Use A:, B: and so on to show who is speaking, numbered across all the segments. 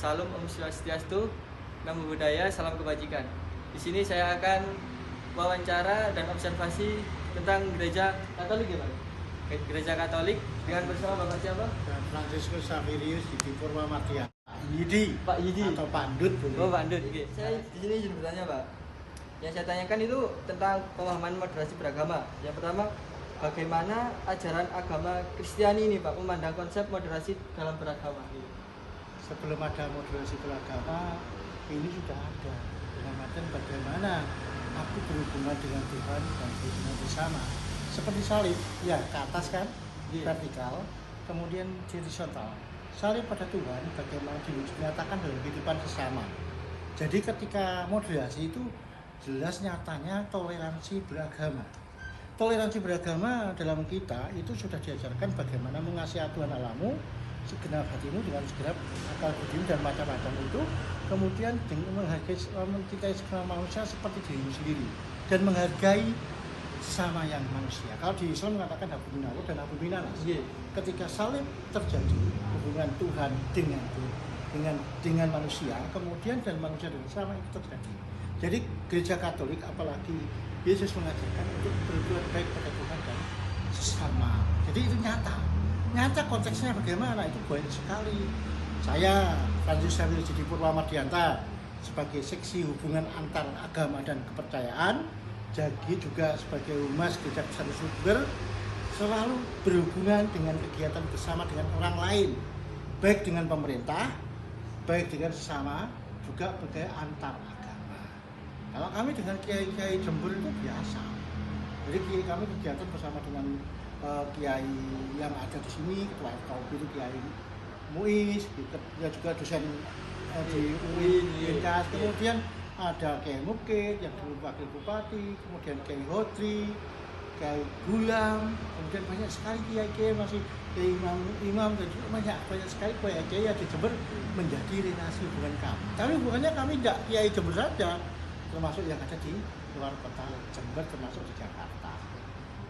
A: Salam Om Swastiastu, Namo Buddhaya, salam kebajikan. Di sini saya akan wawancara dan observasi tentang gereja Katolik ya Pak? Gereja Katolik dengan bersama Bapak siapa?
B: Dan Fransiskus Saverius Yidi Purwamartia. Yidi.
A: Pak Yidi.
B: Atau Pak Ndut boleh.
A: Oh Pak Ndut. Oke. Saya di sini izin bertanya Pak. Yang saya tanyakan itu tentang pemahaman moderasi beragama. Yang pertama, bagaimana ajaran agama Kristiani ini Pak memandang konsep moderasi dalam beragama?
B: Sebelum ada moderasi beragama, ini sudah ada. Dengan artian bagaimana aku berhubungan dengan Tuhan dan berhubungan bersama. Seperti salib, ya ke atas kan, vertikal, kemudian horizontal. Salib pada Tuhan bagaimana dinyatakan dalam kehidupan sesama. Jadi ketika moderasi itu jelas nyatanya toleransi beragama. Toleransi beragama dalam kita itu sudah diajarkan bagaimana mengasihi Tuhan Allahmu segenap hatimu dengan segenap akal budimu dan macam-macam itu, kemudian dengan menghargai mencintai segala manusia seperti dirimu sendiri dan menghargai sesama yang manusia. Kalau di Islam mengatakan habbu minallah dan habbu minanas. Ketika salib terjadi hubungan Tuhan dengan manusia, kemudian dan manusia dengan sesama itu terjadi. Jadi gereja Katolik apalagi Yesus mengajarkan untuk berbuat baik pada Tuhan dan sesama. Jadi itu nyata konteksnya bagaimana itu banyak sekali. Saya Fransiskus Saverius Yidi Purwamardianta sebagai seksi hubungan antar agama dan kepercayaan, jadi juga sebagai humas gereja besar Sumber, selalu berhubungan dengan kegiatan bersama dengan orang lain, baik dengan pemerintah, baik dengan sesama, juga sebagai antar agama. Kalau kami dengan kiai-kiai Jember itu biasa. Jadi kami kegiatan bersama dengan kiai yang ada di sini, ketua FKUB itu Kiai Muiz, dia juga dosen di UI Lintas, kemudian ada Kiai Mukid yang dulu wakil bupati, kemudian Kiai Hotri, Kiai Gulam, kemudian banyak sekali kiai-kiai masih Kiai Imam dan banyak sekali kiai di Jember menjadi relasi hubungan kami. Tapi hubungannya kami tidak Kiai Jember saja, termasuk yang ada di luar kota Jember, termasuk di Jakarta.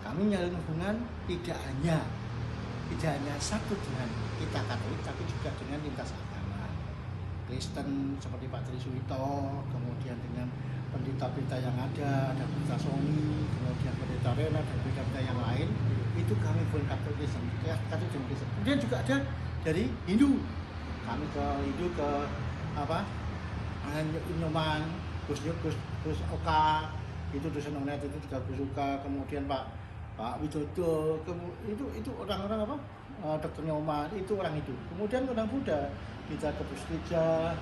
B: Kami menyalin hubungan tidak hanya satu dengan kita Katolik, tapi juga dengan lintas agama Kristen seperti Pak Tri Suwito, kemudian dengan pendeta-pendeta yang ada pendeta Sony, kemudian pendeta Rena dan pendeta yang lain, itu kami pun Katolik Kristen. Kemudian juga ada dari Hindu, kami ke Hindu ke Nyoman, Gus Oka, itu dosen Onet itu juga Gus Oka, kemudian Pak Widodo, itu orang-orang Dr. Nyoman, itu orang itu. Kemudian orang Buddha, kita ke Puslija,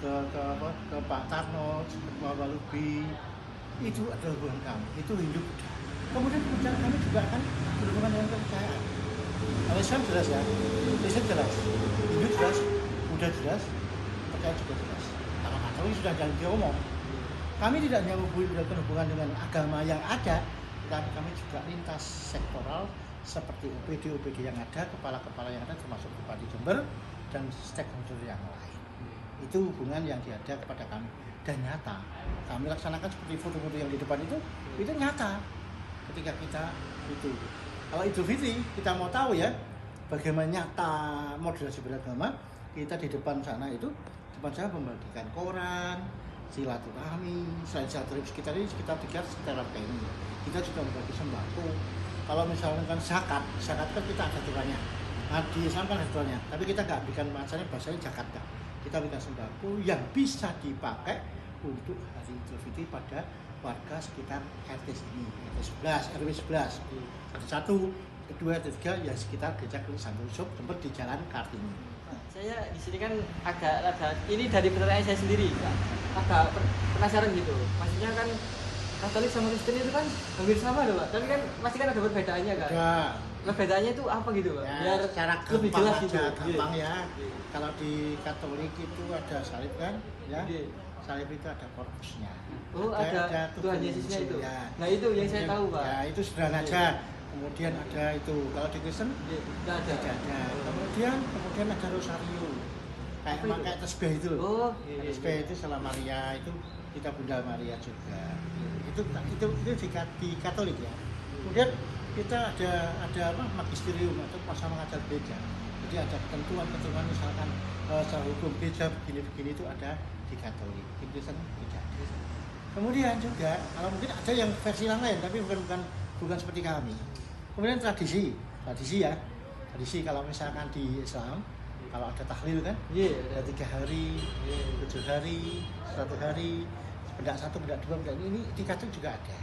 B: ke Pak Tarno, ke Pak Walubi, itu adalah hubungan kami, itu Hindu Buddha. Kemudian kami juga akan berhubungan dengan kepercayaan. Kalau Islam jelas ya, Islam jelas, Hindu jelas, Buddha jelas, percayaan juga jelas. Kalau Katolik sudah jangan diomong. Kami tidak hanya hubungan dengan agama yang ada, tapi kami juga lintas sektoral seperti OPD yang ada, kepala-kepala yang ada termasuk Bupati Jember dan stakeholder yang lain. Itu hubungan yang diada kepada kami dan nyata. Kami laksanakan seperti foto-foto yang di depan itu nyata. Ketika kita itu, kalau Idul Fitri kita mau tahu ya bagaimana nyata moderasi beragama, kita di depan sana itu, depan saya membagikan koran, silaturahmi, selain silaturahmi sekitar 3 ini. Kita juga membagi sembako. Kalau misalnya kan zakat kan kita ada aturannya. Nah, di Islam kan ada aturannya, tapi kita nggak berikan bahasanya zakat kan. Kita berikan sembako yang bisa dipakai untuk hari Idul Fitri pada warga sekitar RT ini, RT 11, RW 11. Satu, kedua, ketiga ya sekitar gereja Kristus Santo tempat di Jalan Kartini.
A: Saya di sini kan agak ini dari pertanyaan saya sendiri, agak penasaran gitu. Maksudnya kan Katolik sama Kristen itu kan hampir sama loh Pak, tapi kan pasti kan ada perbedaannya kan?
B: Ada.
A: Perbedaannya itu apa gitu Pak?
B: Ya,
A: biar
B: secara
A: lebih jelas gitu.
B: Gampang ya. Kalau di Katolik itu ada salib kan, ya. Salib itu ada korpusnya.
A: Oh, ada Tuhan Yesusnya itu.
B: Ya.
A: Nah itu yang saya tahu Pak.
B: Ya itu sederhana aja. Kemudian ada itu. Kalau di Kristen
A: tidak ada.
B: Kemudian ada rosario. Kayak tasbih itu.
A: Oh,
B: tasbih itu Salam Maria itu kita Bunda Maria juga. Itu di Katolik ya. Kemudian kita ada magisterium atau masa mengajar gereja. Jadi ada ketentuan misalkan secara hukum gereja begini-begini itu ada di Katolik, di Kristen tidak. Kemudian juga kalau mungkin ada yang versi yang lain tapi bukan seperti kami. Kemudian tradisi ya. Tradisi kalau misalkan di Islam kalau ada tahlil kan, ada 3 hari, 7 hari, 1 hari, bedak 1, bedak 2, bedak ini di Katolik juga ada.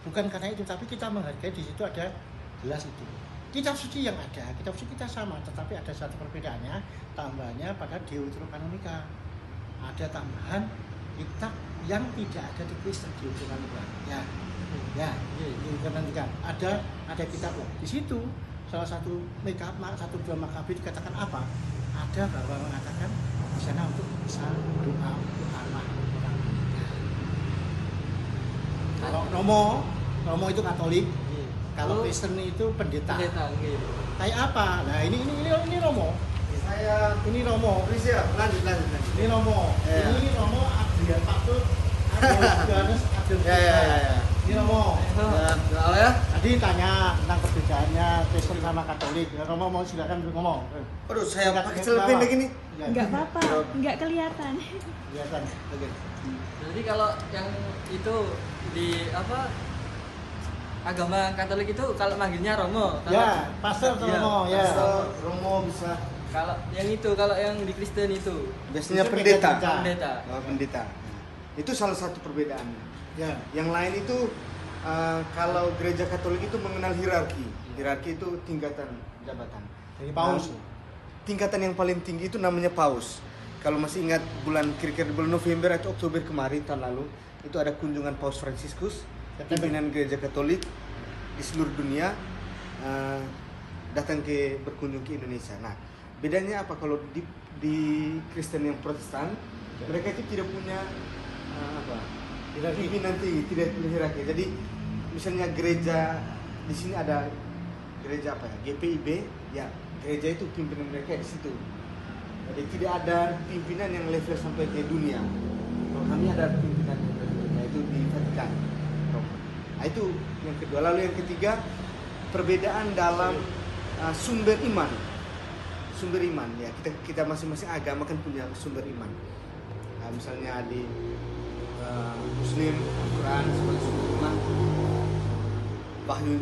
B: Bukan karena itu, tapi kita menghargai di situ ada jelas itu. Kitab suci yang ada, kitab suci kita sama, tetapi ada satu perbedaannya, tambahannya pada Deuterokanonika. Ada tambahan kitab yang tidak ada di Kristen Deuterokanonika. Deuterokanonika. Ada kitab di situ. Salah satu dua Makabi dikatakan apa? Ada bahwa mengatakan di sana untuk bisa doa untuk arwah orang. Kalau Romo itu Katolik, kalau Kristen itu pendeta. Kayak apa? Nah ini Romo. Ini Romo.
C: Lanjut.
B: Ini Romo. Ini Romo Adrian Patut. Johannes Adrian. Ini Romo.
C: Ya.
B: Tadi tanya tentang perbedaannya Kristen sama Katolik. Romo mau silakan ngomong.
C: Aduh, saya pakai celana pendek ini.
D: Enggak apa-apa, enggak kelihatan.
B: Kelihatan. Oke.
A: Jadi kalau yang itu di agama Katolik itu kalau manggilnya Romo.
B: Ya, pastor Romo ya.
C: Pastor Romo bisa.
A: Kalau yang di Kristen itu
C: Biasanya
B: Itu
C: pendeta.
A: pendeta.
C: Itu salah satu perbedaannya.
B: Ya.
C: Yang lain itu kalau gereja Katolik itu mengenal hierarki. Hierarki itu tingkatan jabatan.
B: Jadi paus.
C: Tingkatan yang paling tinggi itu namanya paus. Kalau masih ingat kira-kira bulan November atau Oktober kemarin tahun lalu, itu ada kunjungan Paus Fransiskus, pimpinan gereja Katolik di seluruh dunia datang berkunjung ke Indonesia. Nah, bedanya apa kalau di Kristen yang Protestan, mereka itu tidak punya pimpinan tinggi, tidak punya hierarki. Jadi misalnya gereja di sini ada gereja GPIB, ya gereja itu pimpinan mereka di situ. Jadi tidak ada pimpinan yang level sampai ke dunia. Kalau kami ada pimpinan yang level, yaitu di Vatikan. Nah itu yang kedua. Lalu yang ketiga, perbedaan dalam sumber iman. Sumber iman ya, kita masing-masing agama kan punya sumber iman. Nah, misalnya di Muslim, Al-Quran sebagai sumber iman,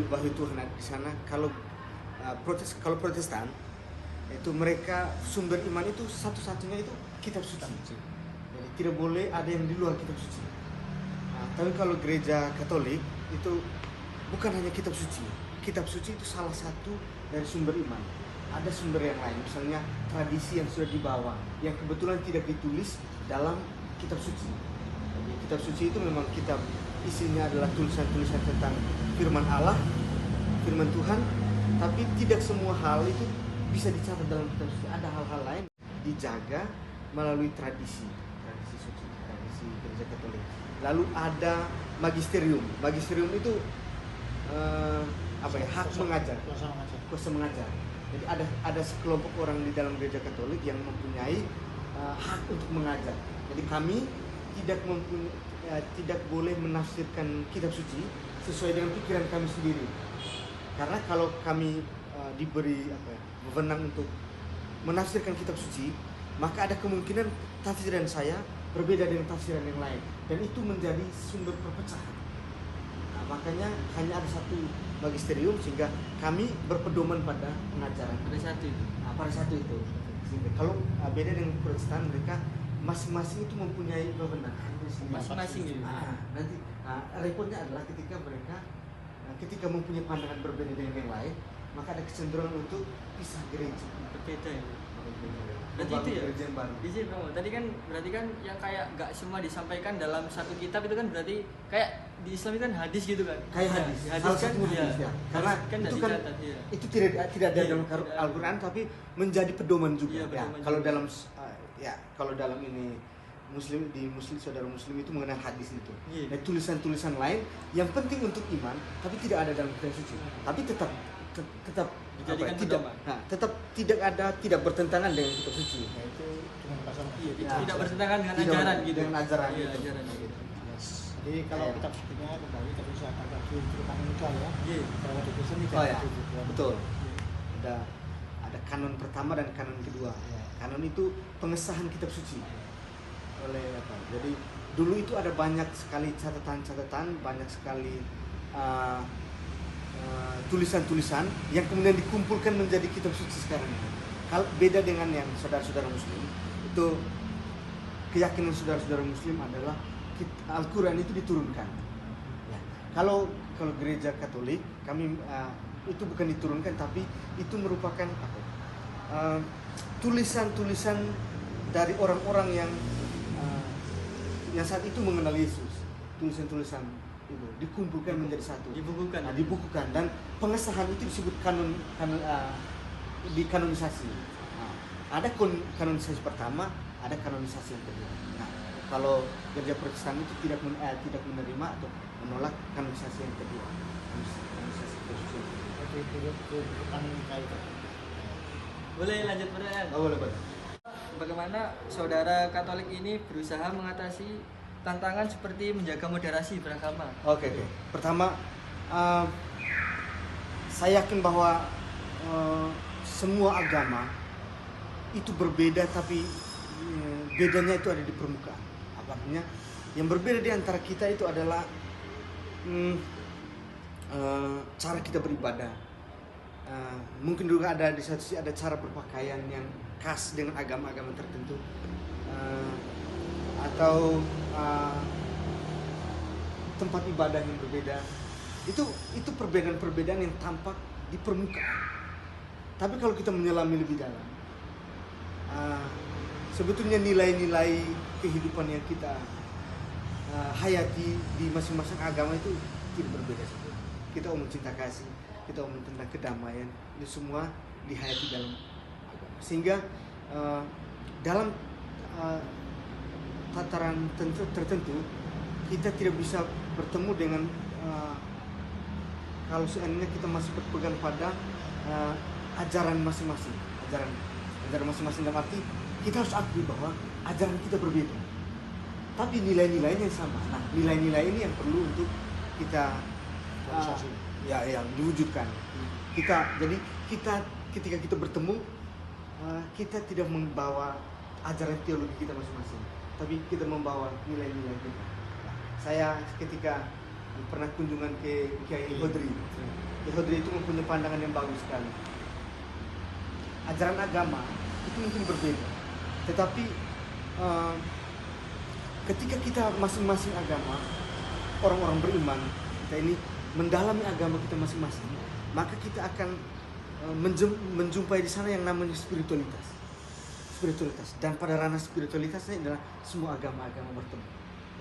C: wahyu Tuhan di sana. Kalau Protestan itu mereka sumber iman itu satu-satunya itu kitab suci. Jadi tidak boleh ada yang di luar kitab suci. Nah, tapi kalau gereja Katolik itu bukan hanya kitab suci. Kitab suci itu salah satu dari sumber iman. Ada sumber yang lain, misalnya tradisi yang sudah dibawa, yang kebetulan tidak ditulis dalam kitab suci. Jadi kitab suci itu memang kitab isinya adalah tulisan-tulisan tentang firman Allah, firman Tuhan, tapi tidak semua hal itu bisa dicatat dalam kitab suci. Ada hal-hal lain dijaga melalui tradisi suci, tradisi gereja Katolik. Lalu ada magisterium. Magisterium itu hak mengajar, kuasa mengajar. Jadi ada sekelompok orang di dalam gereja Katolik yang mempunyai hak untuk mengajar. Jadi kami tidak boleh menafsirkan kitab suci sesuai dengan pikiran kami sendiri. Karena kalau kami diberi wewenang untuk menafsirkan kitab suci, maka ada kemungkinan tafsiran saya berbeda dengan tafsiran yang lain, dan itu menjadi sumber perpecahan. Nah, makanya hanya ada satu magisterium sehingga kami berpedoman pada pengajaran pada satu itu. Sehingga kalau beda dengan Protestan, mereka masing-masing itu mempunyai wewenang
A: masing-masing gitu.
C: Nanti repotnya adalah ketika mempunyai pandangan berbeda dengan yang lain, maka ada kecenderungan untuk pisah gereja.
A: Berbeda ya. Berarti itu ya.
C: Gereja yang baru.
A: Izin Romo. Tadi kan berarti kan yang kayak nggak semua disampaikan dalam satu kitab itu kan berarti kayak di Islam itu kan hadis gitu kan.
C: Kayak hadis. Salah satu hadis ya. Karena
A: kan
C: itu kan
A: dicatat, ya.
C: itu tidak ada dalam Al-Qur'an, tapi menjadi pedoman juga.
A: Iya,
C: Ya,
A: pedoman
C: kalau
A: juga.
C: dalam ini saudara muslim itu mengenal hadis itu.
A: Iya.
C: Nah, tulisan-tulisan lain yang penting untuk iman, tapi tidak ada dalam kitab suci. Tapi tetap
A: Dijadikan pedoman.
C: tetap tidak bertentangan dengan kitab suci.
B: Nah, itu cuma pasal.
A: Iya,
C: Ya.
A: tidak bertentangan dengan
C: Tidak
A: ajaran gitu.
C: dengan ajaran
A: Iya,
C: gitu.
A: ajaran gitu.
B: Jadi kalau kitab sucinya kembali tadi saya katakan Deuterokanonika ya.
A: Iya.
B: Kalau di Kristen tidak
C: Oh ya,
B: ada Deuterokanonika.
C: betul. Ada ada kanon pertama dan kanon kedua.
B: Ya.
C: Kanon itu pengesahan kitab suci oleh apa? Jadi dulu itu ada banyak sekali catatan-catatan, banyak sekali tulisan-tulisan yang kemudian dikumpulkan menjadi kitab suci sekarang. Beda dengan yang saudara-saudara Muslim, itu keyakinan saudara-saudara Muslim adalah Al-Quran itu diturunkan. Ya. Kalau gereja Katolik, kami itu bukan diturunkan, tapi itu merupakan tulisan-tulisan dari orang-orang yang saat itu mengenal Yesus. Tulisan-tulisan itu dikumpulkan menjadi satu, dibukukan, dan pengesahan itu disebut dikanonisasi. Ada kanonisasi pertama, ada kanonisasi yang kedua. Nah, kalau gereja Protestan itu tidak menerima atau menolak kanonisasi yang kedua. Kanonisasi khusus.
A: Boleh lanjut pertanyaan?
C: Oh, boleh.
A: Bagaimana saudara Katolik ini berusaha mengatasi tantangan seperti menjaga moderasi beragama?
C: Oke. Pertama, saya yakin bahwa semua agama itu berbeda, tapi bedanya itu ada di permukaan. Artinya yang berbeda di antara kita itu adalah cara kita beribadah. Mungkin juga ada di satu sisi ada cara berpakaian yang khas dengan agama-agama tertentu, atau tempat ibadah yang berbeda. Itu perbedaan-perbedaan yang tampak di permukaan. Tapi kalau kita menyelami lebih dalam, sebetulnya nilai-nilai kehidupan yang kita hayati di masing-masing agama itu tidak berbeda. Kita omong cinta kasih, kita omong tentang kedamaian, itu semua dihayati dalam agama. Sehingga dalam tataran tertentu kita tidak bisa bertemu dengan kalau seandainya kita masih berpegang pada ajaran masing-masing, ajaran masing-masing, dalam arti kita harus akui bahwa ajaran kita berbeda, tapi nilai-nilainya sama. Nah, nilai-nilai ini yang perlu untuk kita yang diwujudkan. Jadi kita ketika kita bertemu, kita tidak membawa ajaran teologi kita masing-masing, tapi kita membawa nilai-nilai kita. Nah, saya ketika pernah kunjungan ke Kiai Hodri. Kiai Hodri itu mempunyai pandangan yang bagus sekali. Ajaran agama itu mungkin berbeda, tetapi ketika kita masing-masing agama, orang-orang beriman, kita ini mendalami agama kita masing-masing, maka kita akan menjumpai di sana yang namanya spiritualitas. Dan pada ranah spiritualitasnya adalah semua agama-agama bertemu.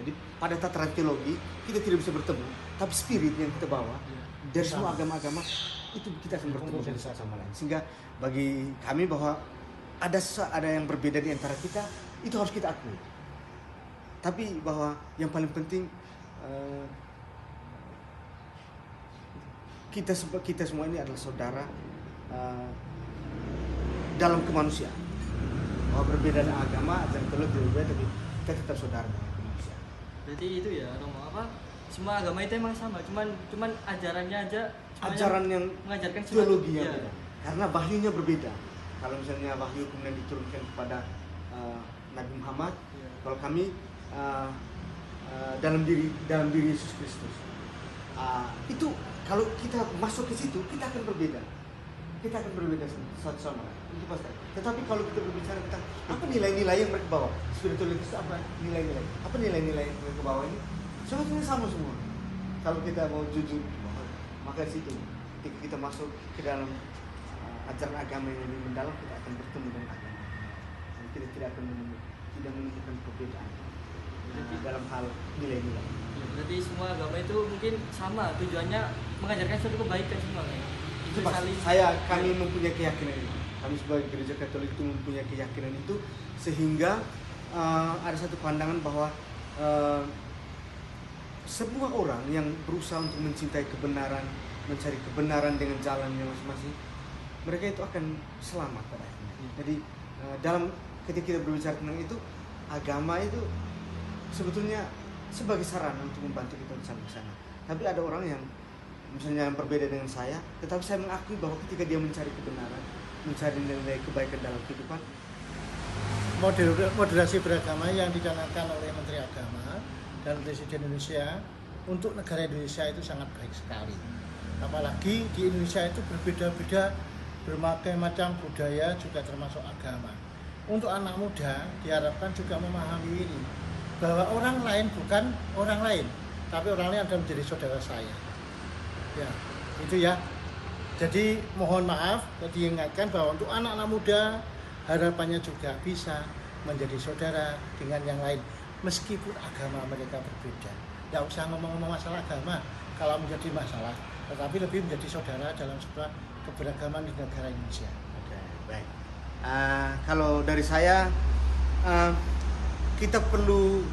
C: Jadi pada tataran teologi kita tidak bisa bertemu, tapi spirit yang kita bawa dari semua agama-agama itu kita akan bertemu dari satu sama lain. Sehingga bagi kami bahwa ada yang berbeda di antara kita, itu harus kita akui. Tapi bahwa yang paling penting kita semua ini adalah saudara dalam kemanusiaan. Bahwa berbeda agama, ajaran teologi berbeda, tapi kita tetap saudara dalam kemanusiaan.
A: Berarti itu ya, Romo, semua agama itu emang sama, cuman ajarannya aja,
C: ajaran yang
A: mengajarkan
C: teologi yang beda. Karena wahyunya berbeda. Kalau misalnya wahyu kemudian diturunkan kepada Nabi Muhammad, kalau kami dalam diri Yesus Kristus. Itu kalau kita masuk ke situ, kita akan berbeda. Satu sama lain. Itu pasti. Tetapi kalau kita berbicara tentang apa nilai-nilai yang mereka bawa, spiritualitas apa nilai-nilai? Apa nilai-nilai yang mereka bawa ini? Sebetulnya sama semua. Kalau kita mau jujur, maka di situ ketika kita masuk ke dalam ajaran agama yang lebih mendalam, kita akan bertemu dengan agama. Dan kita tidak menemukan perbedaan dalam hal nilai-nilai.
A: Berarti semua agama itu mungkin sama, tujuannya mengajarkan suatu kebaikan semua. Itu
C: kami mempunyai keyakinan itu. Kami sebagai gereja Katolik itu mempunyai keyakinan itu, sehingga ada satu pandangan bahwa semua orang yang berusaha untuk mencintai kebenaran, mencari kebenaran dengan jalannya masing-masing, mereka itu akan selamat pada akhirnya. Jadi ketika kita berbicara tentang itu, agama itu sebetulnya sebagai sarana untuk membantu kita sampai ke sana. Tapi ada orang yang misalnya yang berbeda dengan saya, tetapi saya mengakui bahwa ketika dia mencari kebenaran, mencari nilai kebaikan dalam kehidupan.
B: Moderasi beragama yang dicanangkan oleh Menteri Agama dan Presiden Indonesia untuk negara Indonesia itu sangat baik sekali. Apalagi di Indonesia itu berbeda-beda, berbagai macam budaya juga termasuk agama. Untuk anak muda diharapkan juga memahami ini, bahwa orang lain bukan orang lain, tapi orang lain adalah menjadi saudara saya. Ya, itu ya. Jadi mohon maaf, diingatkan bahwa untuk anak-anak muda harapannya juga bisa menjadi saudara dengan yang lain meskipun agama mereka berbeda. Tidak usah ngomong-ngomong masalah agama kalau menjadi masalah, tetapi lebih menjadi saudara dalam sebuah keberagaman di negara Indonesia.
C: Oke, baik. Kalau dari saya, kita perlu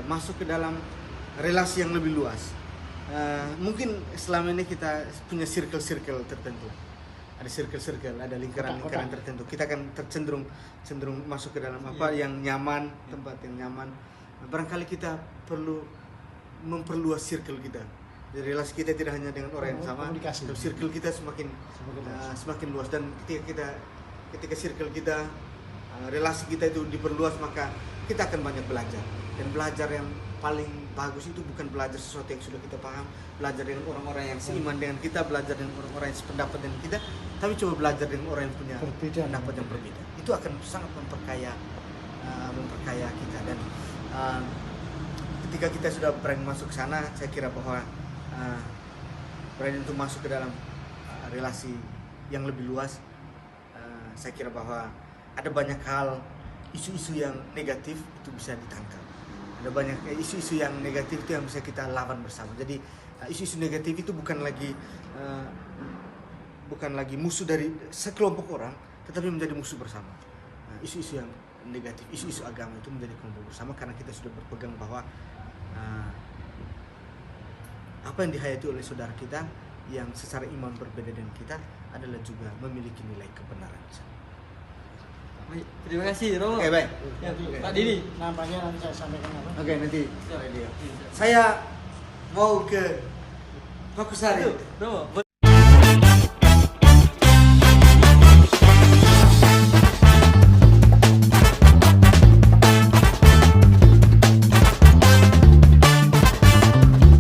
C: masuk ke dalam relasi yang lebih luas. Mungkin selama ini kita punya circle-circle tertentu. Ada circle-circle, ada lingkaran-lingkaran tertentu. Kita akan cenderung masuk ke dalam apa yang nyaman, tempat yang nyaman. Barangkali kita perlu memperluas circle kita. Jadi relasi kita tidak hanya dengan orang yang sama, tapi circle kita semakin luas. Dan ketika circle kita, relasi kita itu diperluas, maka kita akan banyak belajar. Dan belajar yang paling bagus itu bukan belajar sesuatu yang sudah kita paham, belajar dengan orang-orang yang seiman dengan kita, belajar dengan orang-orang yang sependapat dengan kita, tapi coba belajar dengan orang yang punya pendapat yang berbeda. Itu akan sangat memperkaya kita. Dan ketika kita sudah berani masuk ke sana, saya kira bahwa berani untuk masuk ke dalam relasi yang lebih luas, saya kira bahwa ada banyak hal, isu-isu yang negatif itu bisa ditangkap. Ada banyak isu-isu yang negatif itu yang bisa kita lawan bersama. Jadi isu-isu negatif itu bukan lagi musuh dari sekelompok orang, tetapi menjadi musuh bersama. Isu-isu yang negatif, isu-isu agama itu menjadi kelompok bersama karena kita sudah berpegang bahwa apa yang dihayati oleh saudara kita yang secara iman berbeda dengan kita adalah juga memiliki nilai kebenaran.
A: Baik, terima kasih Romo.
C: Oke, baik.
A: Ya, Pak Didi.
B: Nampaknya nanti saya sampaikan apa?
C: Oke, nanti. Saya mau ke Pakusari.
A: Romo,